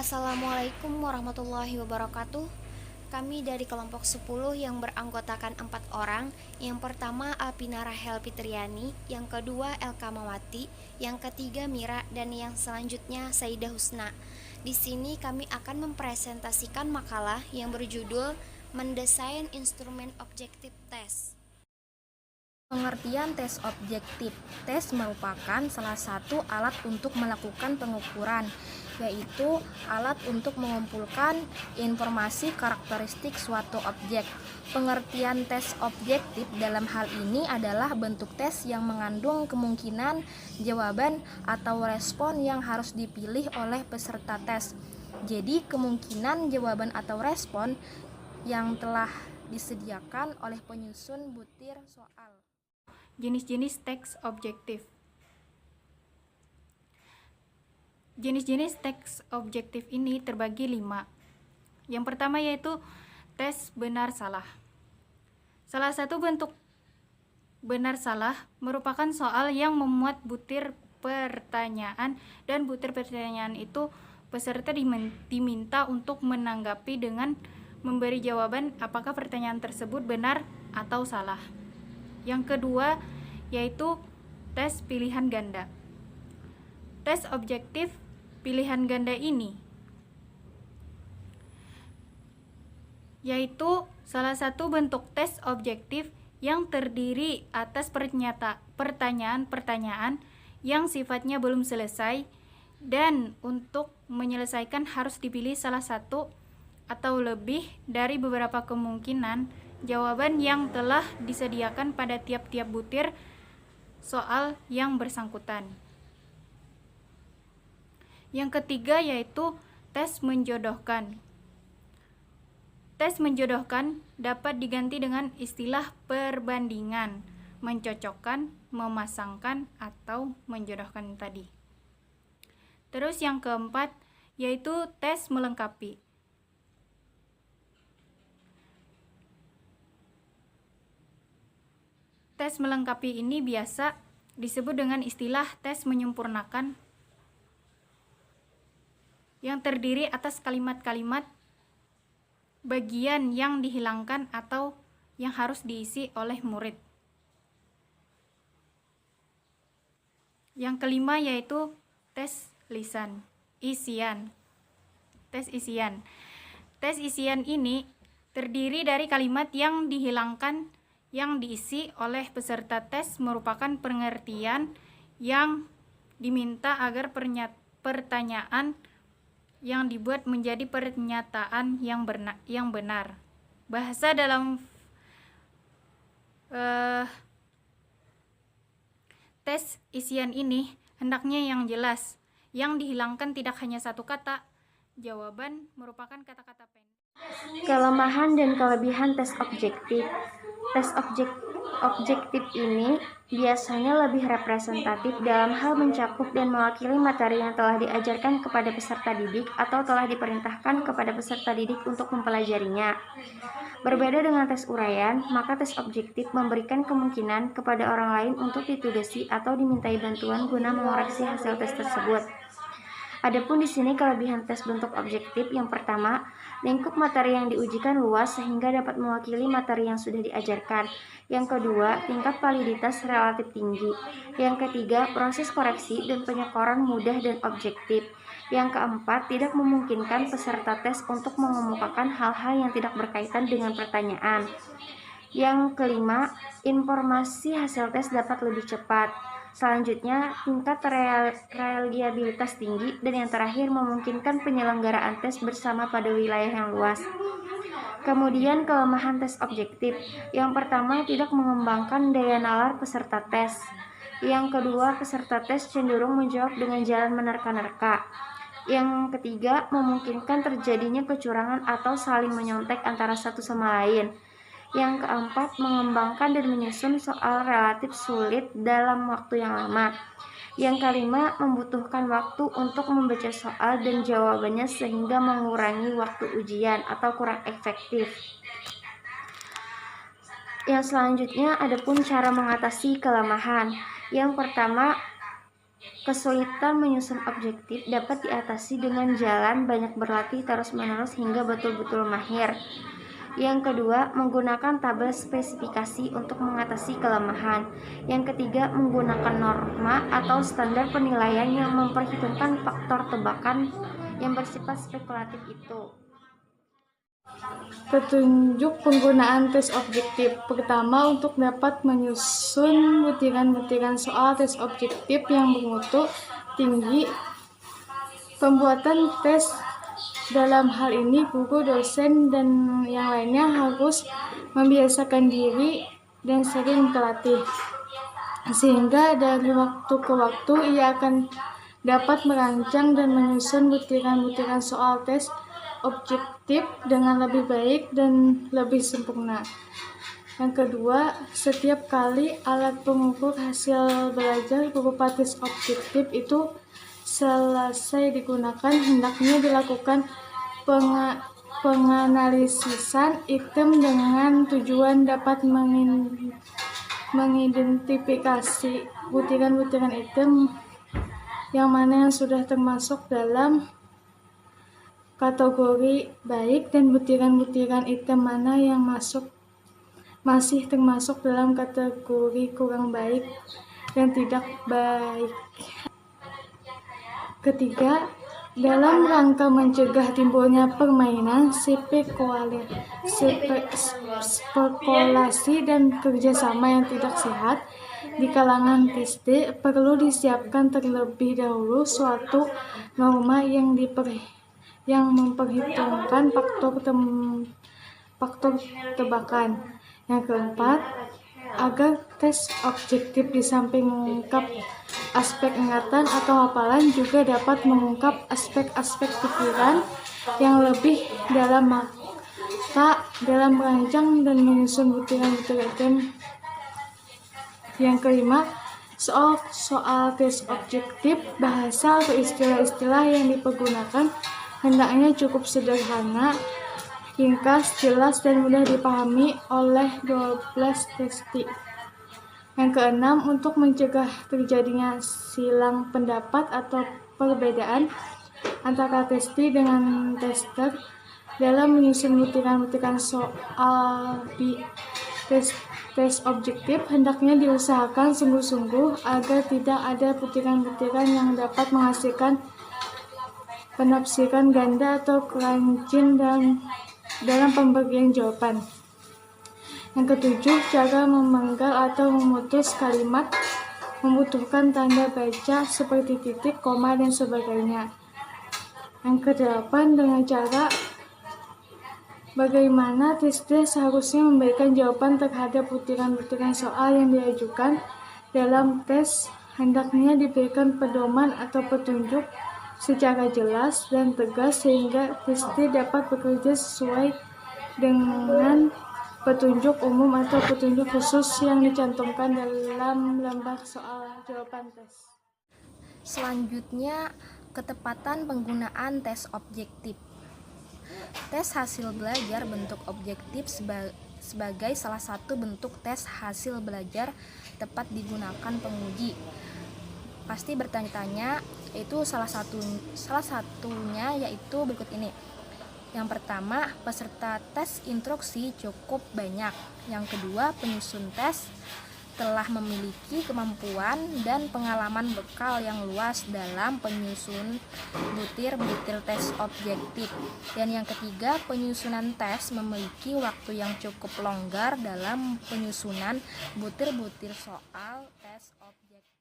Assalamualaikum warahmatullahi wabarakatuh. Kami dari kelompok 10 yang beranggotakan 4 orang. Yang pertama Alpina Rahel Fitriani, yang kedua Elka Mawati, yang ketiga Mira, dan yang selanjutnya Saidah Husna. Di sini kami akan mempresentasikan makalah yang berjudul Mendesain Instrumen Objektif Tes. Pengertian tes objektif. Tes merupakan salah satu alat untuk melakukan pengukuran, yaitu alat untuk mengumpulkan informasi karakteristik suatu objek. Pengertian tes objektif dalam hal ini adalah bentuk tes yang mengandung kemungkinan jawaban atau respon yang harus dipilih oleh peserta tes. Jadi, kemungkinan jawaban atau respon yang telah disediakan oleh penyusun butir soal. Jenis-jenis tes objektif. Jenis-jenis tes objektif ini terbagi 5. Yang pertama yaitu tes benar-salah. Salah satu bentuk benar-salah merupakan soal yang memuat butir pertanyaan, dan butir pertanyaan itu peserta diminta untuk menanggapi dengan memberi jawaban apakah pertanyaan tersebut benar atau salah. Yang kedua yaitu tes pilihan ganda. Tes objektif pilihan ganda ini yaitu salah satu bentuk tes objektif yang terdiri atas pertanyaan-pertanyaan yang sifatnya belum selesai, dan untuk menyelesaikan harus dipilih salah satu atau lebih dari beberapa kemungkinan jawaban yang telah disediakan pada tiap-tiap butir soal yang bersangkutan. Yang ketiga yaitu tes menjodohkan. Tes menjodohkan dapat diganti dengan istilah perbandingan, mencocokkan, memasangkan, atau menjodohkan tadi. Terus yang keempat yaitu tes melengkapi. Tes melengkapi ini biasa disebut dengan istilah tes menyempurnakan, yang terdiri atas kalimat-kalimat bagian yang dihilangkan atau yang harus diisi oleh murid. Yang kelima yaitu tes isian. Tes isian. Tes isian ini terdiri dari kalimat yang dihilangkan yang diisi oleh peserta tes merupakan pengertian yang diminta agar pertanyaan yang dibuat menjadi pernyataan yang benar. Bahasa dalam tes isian ini hendaknya yang jelas. Yang dihilangkan tidak hanya satu kata. Jawaban merupakan kata-kata pendek. Kelemahan dan kelebihan tes objektif. Tes objektif ini biasanya lebih representatif dalam hal mencakup dan mewakili materi yang telah diajarkan kepada peserta didik atau telah diperintahkan kepada peserta didik untuk mempelajarinya. Berbeda dengan tes uraian, maka tes objektif memberikan kemungkinan kepada orang lain untuk ditugasi atau dimintai bantuan guna mengoreksi hasil tes tersebut. Adapun di sini kelebihan tes bentuk objektif, yang pertama, lingkup materi yang diujikan luas sehingga dapat mewakili materi yang sudah diajarkan. Yang kedua, tingkat validitas relatif tinggi. Yang ketiga, proses koreksi dan penyekoran mudah dan objektif. Yang keempat, tidak memungkinkan peserta tes untuk mengemukakan hal-hal yang tidak berkaitan dengan pertanyaan. Yang kelima, informasi hasil tes dapat lebih cepat. Selanjutnya, tingkat reliabilitas tinggi, dan yang terakhir memungkinkan penyelenggaraan tes bersama pada wilayah yang luas. Kemudian kelemahan tes objektif. Yang pertama, tidak mengembangkan daya nalar peserta tes. Yang kedua, peserta tes cenderung menjawab dengan jalan menerka-nerka. Yang ketiga, memungkinkan terjadinya kecurangan atau saling menyontek antara satu sama lain. Yang keempat, mengembangkan dan menyusun soal relatif sulit dalam waktu yang lama. Yang kelima, membutuhkan waktu untuk membaca soal dan jawabannya sehingga mengurangi waktu ujian atau kurang efektif. Yang selanjutnya, adapun cara mengatasi kelemahan. Yang pertama, Kesulitan menyusun objektif dapat diatasi dengan jalan banyak berlatih terus-menerus hingga betul-betul mahir. Yang kedua, menggunakan tabel spesifikasi untuk mengatasi kelemahan. Yang ketiga, menggunakan norma atau standar penilaian yang memperhitungkan faktor tebakan yang bersifat spekulatif itu. Petunjuk penggunaan tes objektif. Pertama, untuk dapat menyusun butiran-butiran soal tes objektif yang bermutu tinggi, pembuatan tes dalam hal ini guru, dosen, dan yang lainnya harus membiasakan diri dan sering berlatih, sehingga dari waktu ke waktu ia akan dapat merancang dan menyusun butiran-butiran soal tes objektif dengan lebih baik dan lebih sempurna. Yang kedua, setiap kali alat pengukur hasil belajar berupa tes objektif itu selesai digunakan, hendaknya dilakukan penganalisisan item dengan tujuan dapat mengidentifikasi butiran-butiran item yang mana yang sudah termasuk dalam kategori baik dan butiran-butiran item mana yang masih termasuk dalam kategori kurang baik dan tidak baik. Ketiga, dalam rangka mencegah timbulnya permainan, spekulasi dan kerjasama yang tidak sehat di kalangan TSD, perlu disiapkan terlebih dahulu suatu norma yang memperhitungkan faktor tebakan. Yang keempat, agar tes objektif di samping mengungkap aspek ingatan atau hafalan juga dapat mengungkap aspek-aspek pikiran yang lebih dalam, maka dalam merancang dan menyusun butiran-butiran. Yang kelima, soal tes objektif, bahasa atau istilah-istilah yang dipergunakan hendaknya cukup sederhana, ringkas, jelas, dan mudah dipahami oleh 12 testi. Yang keenam, untuk mencegah terjadinya silang pendapat atau perbedaan antara testi dengan tester dalam menyusun butiran-butiran soal di tes objektif, hendaknya diusahakan sungguh-sungguh agar tidak ada butiran-butiran yang dapat menghasilkan penafsiran ganda atau kerancin dalam pemberian jawaban. Yang ketujuh, cara memenggal atau memutus kalimat membutuhkan tanda baca seperti titik, koma, dan sebagainya. Yang kedelapan, dengan cara bagaimana TSD seharusnya memberikan jawaban terhadap butiran-butiran soal yang diajukan dalam tes, hendaknya diberikan pedoman atau petunjuk secara jelas dan tegas sehingga TSD dapat bekerja sesuai dengan petunjuk umum atau petunjuk khusus yang dicantumkan dalam lembar soal jawaban tes. Selanjutnya, ketepatan penggunaan tes objektif. Tes hasil belajar bentuk objektif sebagai salah satu bentuk tes hasil belajar tepat digunakan penguji. Pasti bertanya-tanya, itu salah satunya yaitu berikut ini. Yang pertama, peserta tes instruksi cukup banyak. Yang kedua, penyusun tes telah memiliki kemampuan dan pengalaman bekal yang luas dalam penyusun butir-butir tes objektif. Dan yang ketiga, penyusunan tes memiliki waktu yang cukup longgar dalam penyusunan butir-butir soal tes objektif.